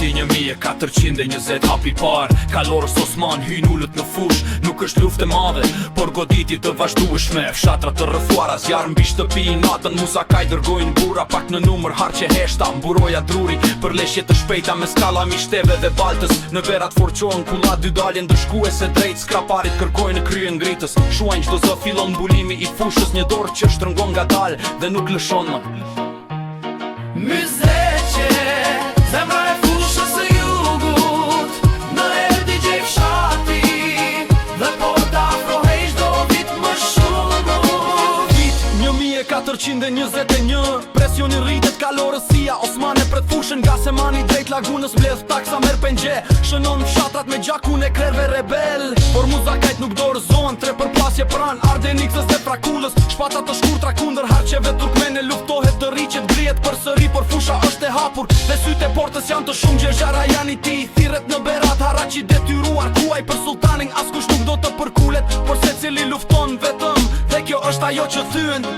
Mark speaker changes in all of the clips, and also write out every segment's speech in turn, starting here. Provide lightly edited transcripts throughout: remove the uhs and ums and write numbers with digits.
Speaker 1: Viti 1420 hapi par, kalorës Osman hyn ullët në fush. Nuk është luft e madhe, por goditi të vazhdueshme. Fshatra të rrëfuara zjarë mbi shtëpi natën. Musakaj dërgojnë bura pak në numër harqe heshta. Mburoja druri për leshje të shpejta me skalla mishteve dhe baltës. Në verat forqohen kullat dy daljen dëshkuese drejt skraparit kërkojnë në krye ngritës. Shuajnë çdo zë fillon mbulimi i fushës, një dorë që shtrëngon ngadalë dhe nuk lëshon më.
Speaker 2: Myzreqe, zemra e fushës së jugut, në erdi gjej fshati, dhe po të afrohej çdo vit më shumë.
Speaker 1: Vit 1421, presioni rritet kalorësia. Osmane pret fushën nga Semani drejt lagunës, mbledh taksa merr pengje. Shënon fshatrat me gjakun e krerve rebel. Por muzakajt nuk dorëzohen, tre përplasje pran Ardeniksës dhe Frakullës. Shpata të shkurtra kundër harqeve turkmene, luftohet të riqet, grihet përsëri, por fusha është e hapur. Dhe sytë e portës janë të shumë, Gjergjara janë i tij. Thirret në berat Haraçi detyruar, kuaj për sultanin, askush nuk do të përkulet, por secili lufton vetëm, dhe kjo është ajo që thyen.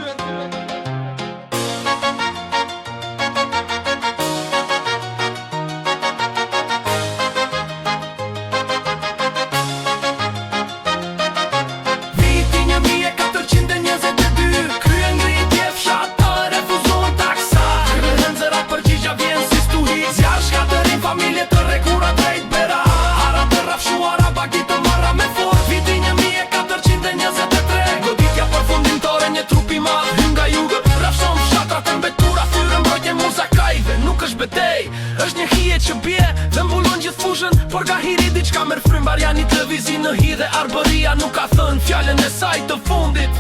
Speaker 1: Është një hije që bje dhe mbulon gjithë fushën, por ka hiri diçka merr frym. Barjani të vizi në hi dhe arbëria nuk ka thënë fjallën e saj të fundit.